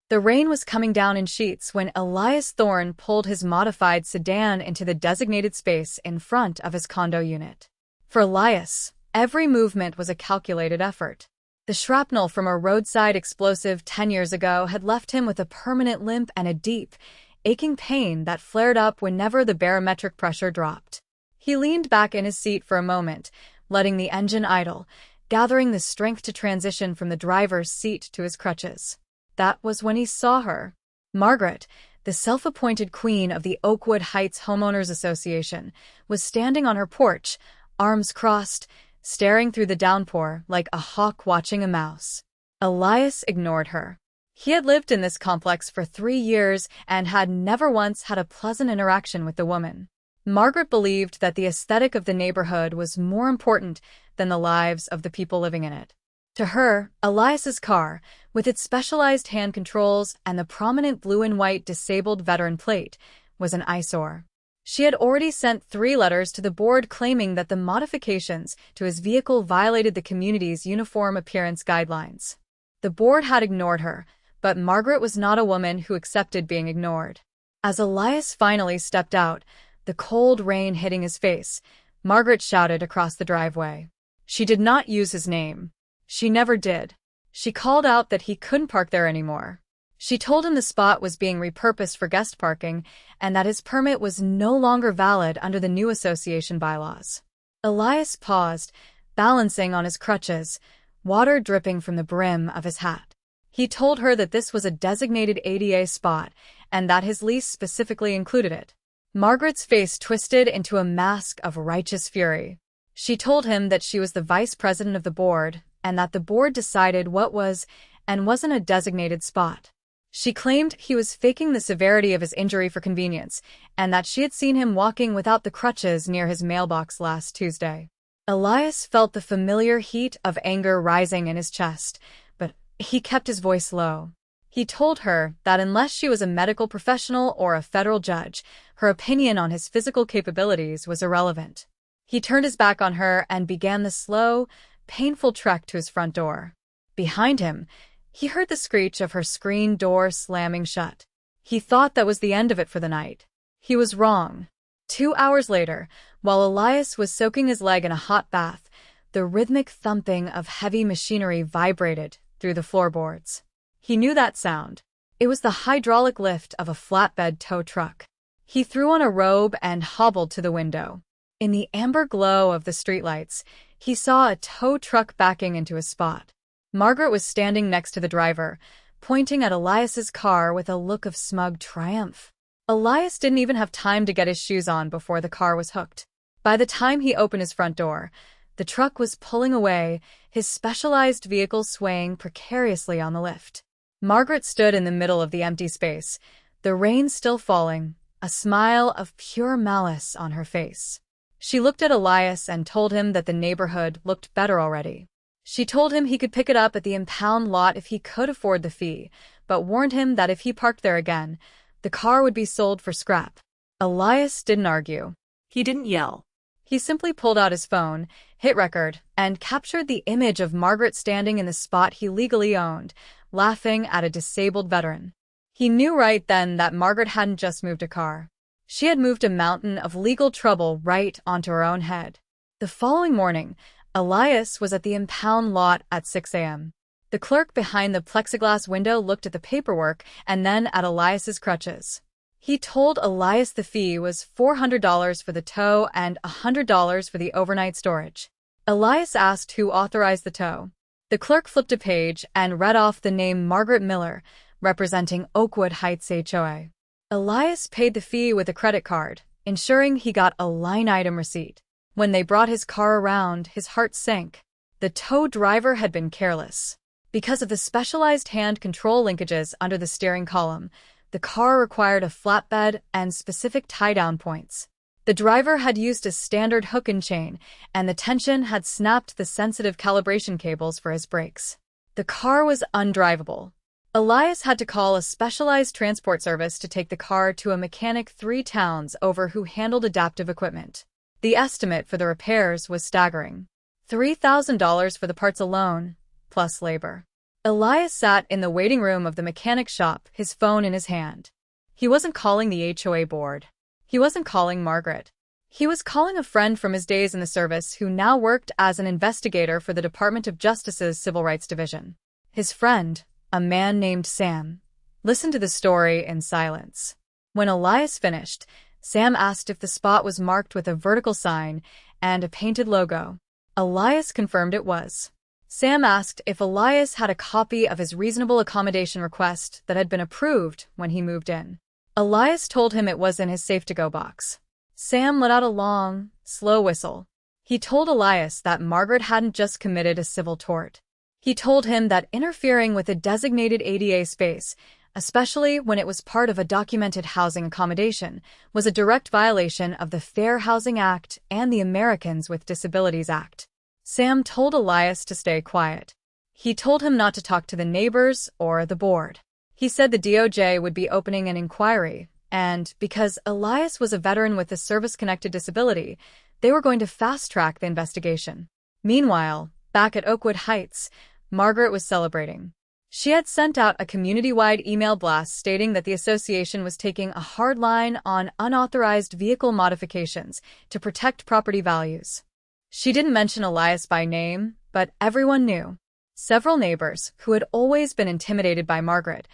The rain was coming down in sheets when Elias Thorne pulled his modified sedan into the designated space in front of his condo unit. For Elias, every movement was a calculated effort. The shrapnel from a roadside explosive 10 years ago had left him with a permanent limp and a deep, aching pain that flared up whenever the barometric pressure dropped. He leaned back in his seat for a moment, letting the engine idle, gathering the strength to transition from the driver's seat to his crutches. That was when he saw her. Margaret, the self-appointed queen of the Oakwood Heights Homeowners Association, was standing on her porch, arms crossed, staring through the downpour like a hawk watching a mouse. Elias ignored her. He had lived in this complex for 3 years and had never once had a pleasant interaction with the woman. Margaret believed that the aesthetic of the neighborhood was more important than the lives of the people living in it. To her, Elias's car, with its specialized hand controls and the prominent blue and white disabled veteran plate, was an eyesore. She had already sent 3 letters to the board claiming that the modifications to his vehicle violated the community's uniform appearance guidelines. The board had ignored her, but Margaret was not a woman who accepted being ignored. As Elias finally stepped out, the cold rain hitting his face, Margaret shouted across the driveway. She did not use his name. She never did. She called out that he couldn't park there anymore. She told him the spot was being repurposed for guest parking and that his permit was no longer valid under the new association bylaws. Elias paused, balancing on his crutches, water dripping from the brim of his hat. He told her that this was a designated ADA spot and that his lease specifically included it. Margaret's face twisted into a mask of righteous fury. She told him that she was the vice president of the board and that the board decided what was and wasn't a designated spot. She claimed he was faking the severity of his injury for convenience and that she had seen him walking without the crutches near his mailbox last Tuesday. Elias felt the familiar heat of anger rising in his chest, but he kept his voice low. He told her that unless she was a medical professional or a federal judge, her opinion on his physical capabilities was irrelevant. He turned his back on her and began the slow, painful trek to his front door. Behind him, he heard the screech of her screen door slamming shut. He thought that was the end of it for the night. He was wrong. 2 hours later, while Elias was soaking his leg in a hot bath, the rhythmic thumping of heavy machinery vibrated through the floorboards. He knew that sound. It was the hydraulic lift of a flatbed tow truck. He threw on a robe and hobbled to the window. In the amber glow of the streetlights, he saw a tow truck backing into a spot. Margaret was standing next to the driver, pointing at Elias's car with a look of smug triumph. Elias didn't even have time to get his shoes on before the car was hooked. By the time he opened his front door, the truck was pulling away, his specialized vehicle swaying precariously on the lift. Margaret stood in the middle of the empty space, the rain still falling, a smile of pure malice on her face. She looked at Elias and told him that the neighborhood looked better already. She told him he could pick it up at the impound lot if he could afford the fee, but warned him that if he parked there again, the car would be sold for scrap. Elias didn't argue. He didn't yell. He simply pulled out his phone, hit record, and captured the image of Margaret standing in the spot he legally owned, laughing at a disabled veteran. He knew right then that Margaret hadn't just moved a car. She had moved a mountain of legal trouble right onto her own head. The following morning, Elias was at the impound lot at 6 a.m. The clerk behind the plexiglass window looked at the paperwork and then at Elias's crutches. He told Elias the fee was $400 for the tow and $100 for the overnight storage. Elias asked who authorized the tow. The clerk flipped a page and read off the name Margaret Miller, representing Oakwood Heights HOA. Elias paid the fee with a credit card, ensuring he got a line-item receipt. When they brought his car around, his heart sank. The tow driver had been careless. Because of the specialized hand control linkages under the steering column, the car required a flatbed and specific tie-down points. The driver had used a standard hook and chain, and the tension had snapped the sensitive calibration cables for his brakes. The car was undrivable. Elias had to call a specialized transport service to take the car to a mechanic 3 towns over who handled adaptive equipment. The estimate for the repairs was staggering. $3,000 for the parts alone, plus labor. Elias sat in the waiting room of the mechanic shop, his phone in his hand. He wasn't calling the HOA board. He wasn't calling Margaret. He was calling a friend from his days in the service who now worked as an investigator for the Department of Justice's Civil Rights Division. His friend, a man named Sam, listened to the story in silence. When Elias finished, Sam asked if the spot was marked with a vertical sign and a painted logo. Elias confirmed it was. Sam asked if Elias had a copy of his reasonable accommodation request that had been approved when he moved in. Elias told him it was in his safe-to-go box. Sam let out a long, slow whistle. He told Elias that Margaret hadn't just committed a civil tort. He told him that interfering with a designated ADA space, especially when it was part of a documented housing accommodation, was a direct violation of the Fair Housing Act and the Americans with Disabilities Act. Sam told Elias to stay quiet. He told him not to talk to the neighbors or the board. He said the DOJ would be opening an inquiry, and because Elias was a veteran with a service-connected disability, they were going to fast-track the investigation. Meanwhile, back at Oakwood Heights, Margaret was celebrating. She had sent out a community-wide email blast stating that the association was taking a hard line on unauthorized vehicle modifications to protect property values. She didn't mention Elias by name, but everyone knew. Several neighbors, who had always been intimidated by Margaret,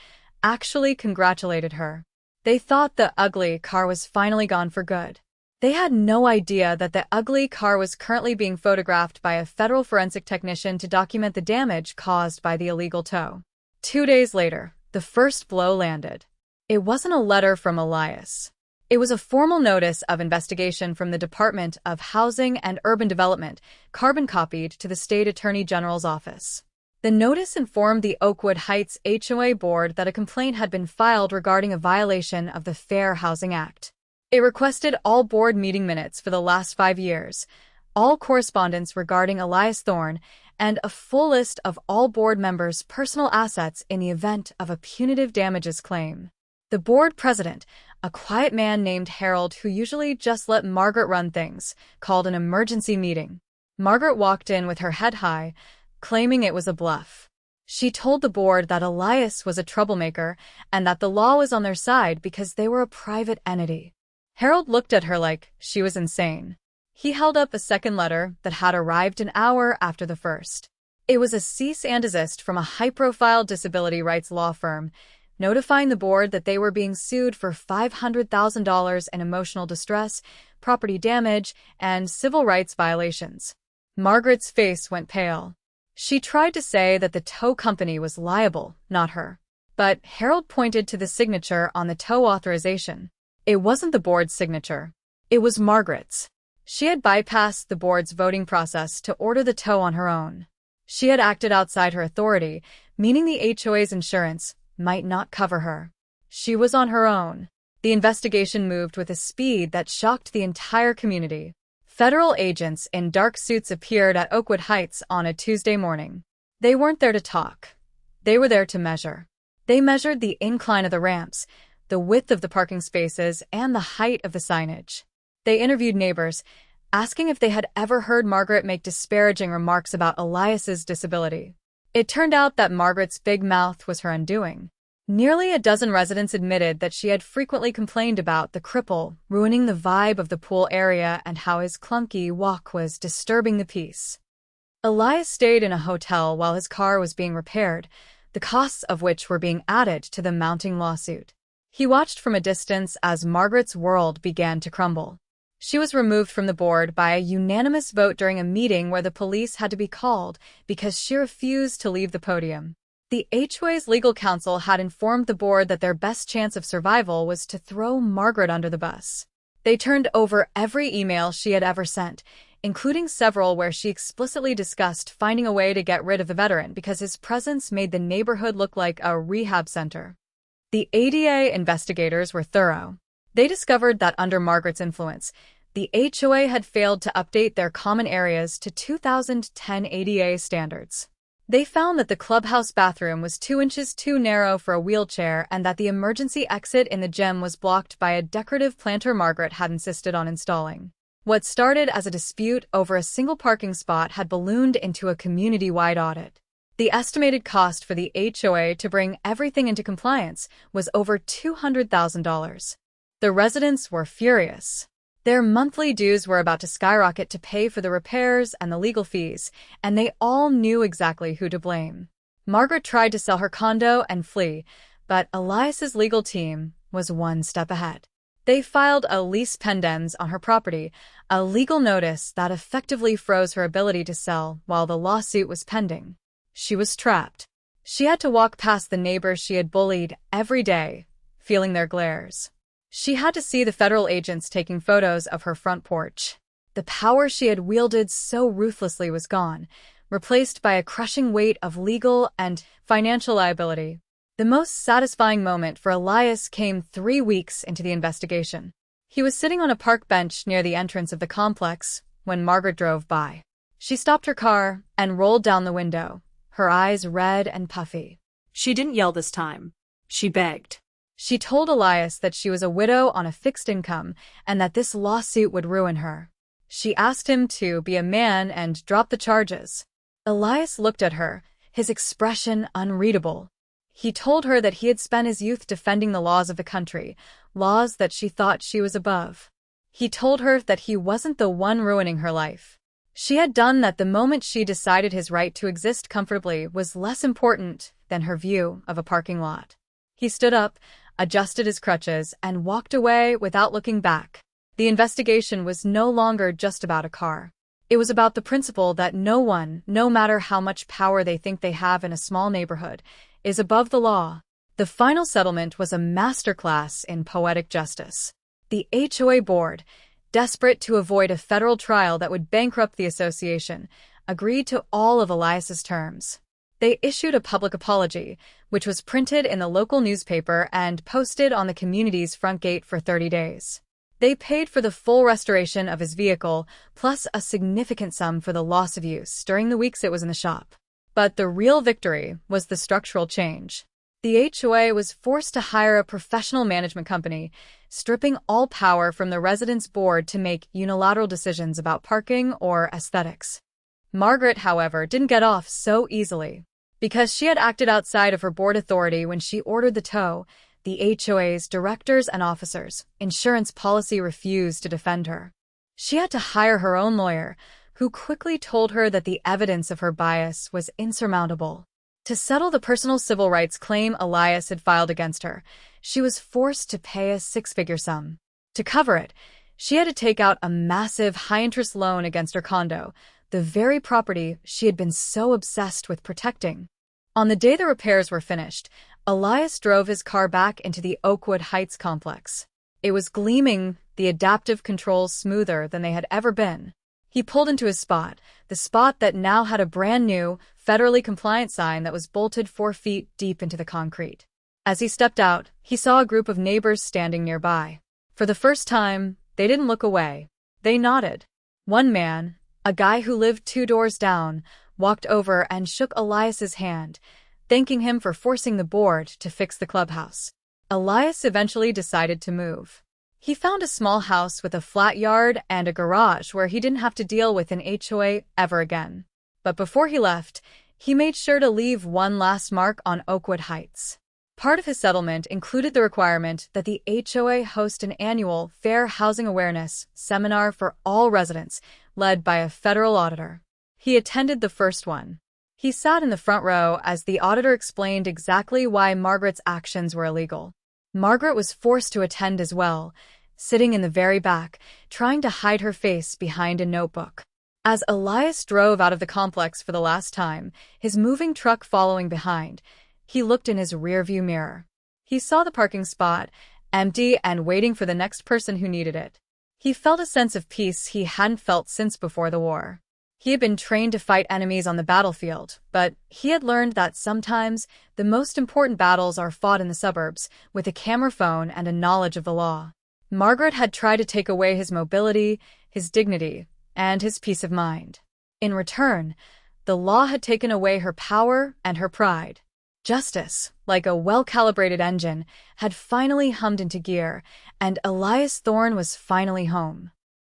actually congratulated her. They thought the ugly car was finally gone for good. They had no idea that the ugly car was currently being photographed by a federal forensic technician to document the damage caused by the illegal tow. 2 days later, the first blow landed. It wasn't a letter from Elias. It was a formal notice of investigation from the Department of Housing and Urban Development, carbon-copied to the State Attorney General's office. The notice informed the Oakwood Heights HOA board that a complaint had been filed regarding a violation of the Fair Housing Act. It requested all board meeting minutes for the last 5 years, all correspondence regarding Elias Thorne, and a full list of all board members' personal assets in the event of a punitive damages claim. The board president, a quiet man named Harold who usually just let Margaret run things, called an emergency meeting. Margaret walked in with her head high, claiming it was a bluff. She told the board that Elias was a troublemaker and that the law was on their side because they were a private entity. Harold looked at her like she was insane. He held up a second letter that had arrived an hour after the first. It was a cease and desist from a high-profile disability rights law firm, notifying the board that they were being sued for $500,000 in emotional distress, property damage, and civil rights violations. Margaret's face went pale. She tried to say that the tow company was liable, not her. But Harold pointed to the signature on the tow authorization. It wasn't the board's signature. It was Margaret's. She had bypassed the board's voting process to order the tow on her own. She had acted outside her authority, meaning the HOA's insurance might not cover her. She was on her own. The investigation moved with a speed that shocked the entire community. Federal agents in dark suits appeared at Oakwood Heights on a Tuesday morning. They weren't there to talk. They were there to measure. They measured the incline of the ramps, the width of the parking spaces, and the height of the signage. They interviewed neighbors, asking if they had ever heard Margaret make disparaging remarks about Elias's disability. It turned out that Margaret's big mouth was her undoing. Nearly a dozen residents admitted that she had frequently complained about the cripple ruining the vibe of the pool area and how his clunky walk was disturbing the peace. Elias stayed in a hotel while his car was being repaired, the costs of which were being added to the mounting lawsuit. He watched from a distance as Margaret's world began to crumble. She was removed from the board by a unanimous vote during a meeting where the police had to be called because she refused to leave the podium. The HOA's legal counsel had informed the board that their best chance of survival was to throw Margaret under the bus. They turned over every email she had ever sent, including several where she explicitly discussed finding a way to get rid of the veteran because his presence made the neighborhood look like a rehab center. The ADA investigators were thorough. They discovered that under Margaret's influence, the HOA had failed to update their common areas to 2010 ADA standards. They found that the clubhouse bathroom was 2 inches too narrow for a wheelchair and that the emergency exit in the gym was blocked by a decorative planter Margaret had insisted on installing. What started as a dispute over a single parking spot had ballooned into a community-wide audit. The estimated cost for the HOA to bring everything into compliance was over $200,000. The residents were furious. Their monthly dues were about to skyrocket to pay for the repairs and the legal fees, and they all knew exactly who to blame. Margaret tried to sell her condo and flee, but Elias's legal team was one step ahead. They filed a lease pendens on her property, a legal notice that effectively froze her ability to sell while the lawsuit was pending. She was trapped. She had to walk past the neighbors she had bullied every day, feeling their glares. She had to see the federal agents taking photos of her front porch. The power she had wielded so ruthlessly was gone, replaced by a crushing weight of legal and financial liability. The most satisfying moment for Elias came 3 weeks into the investigation. He was sitting on a park bench near the entrance of the complex when Margaret drove by. She stopped her car and rolled down the window, her eyes red and puffy. She didn't yell this time. She begged. She told Elias that she was a widow on a fixed income and that this lawsuit would ruin her. She asked him to be a man and drop the charges. Elias looked at her, his expression unreadable. He told her that he had spent his youth defending the laws of the country, laws that she thought she was above. He told her that he wasn't the one ruining her life. She had done that the moment she decided his right to exist comfortably was less important than her view of a parking lot. He stood up, adjusted his crutches, and walked away without looking back. The investigation was no longer just about a car. It was about the principle that no one, no matter how much power they think they have in a small neighborhood, is above the law. The final settlement was a masterclass in poetic justice. The HOA board, desperate to avoid a federal trial that would bankrupt the association, agreed to all of Elias's terms. They issued a public apology, which was printed in the local newspaper and posted on the community's front gate for 30 days. They paid for the full restoration of his vehicle, plus a significant sum for the loss of use during the weeks it was in the shop. But the real victory was the structural change. The HOA was forced to hire a professional management company, stripping all power from the residents' board to make unilateral decisions about parking or aesthetics. Margaret, however, didn't get off so easily. Because she had acted outside of her board authority when she ordered the tow, the HOA's directors and officers' insurance policy refused to defend her. She had to hire her own lawyer, who quickly told her that the evidence of her bias was insurmountable. To settle the personal civil rights claim Elias had filed against her, she was forced to pay a 6-figure sum. To cover it, she had to take out a massive high-interest loan against her condo, the very property she had been so obsessed with protecting. On the day the repairs were finished, Elias drove his car back into the Oakwood Heights complex. It was gleaming, the adaptive controls smoother than they had ever been. He pulled into his spot, the spot that now had a brand-new, federally compliant sign that was bolted 4 feet deep into the concrete. As he stepped out, he saw a group of neighbors standing nearby. For the first time, they didn't look away. They nodded. One man, a guy who lived 2 doors down, walked over and shook Elias's hand, thanking him for forcing the board to fix the clubhouse. Elias eventually decided to move. He found a small house with a flat yard and a garage where he didn't have to deal with an HOA ever again. But before he left, he made sure to leave one last mark on Oakwood Heights. Part of his settlement included the requirement that the HOA host an annual Fair Housing Awareness seminar for all residents, led by a federal auditor. He attended the first one. He sat in the front row as the auditor explained exactly why Margaret's actions were illegal. Margaret was forced to attend as well, sitting in the very back, trying to hide her face behind a notebook. As Elias drove out of the complex for the last time, his moving truck following behind, he looked in his rearview mirror. He saw the parking spot, empty and waiting for the next person who needed it. He felt a sense of peace he hadn't felt since before the war. He had been trained to fight enemies on the battlefield, but he had learned that sometimes the most important battles are fought in the suburbs, with a camera phone and a knowledge of the law. Margaret had tried to take away his mobility, his dignity, and his peace of mind. In return, the law had taken away her power and her pride. Justice, like a well-calibrated engine, had finally hummed into gear, and Elias Thorne was finally home.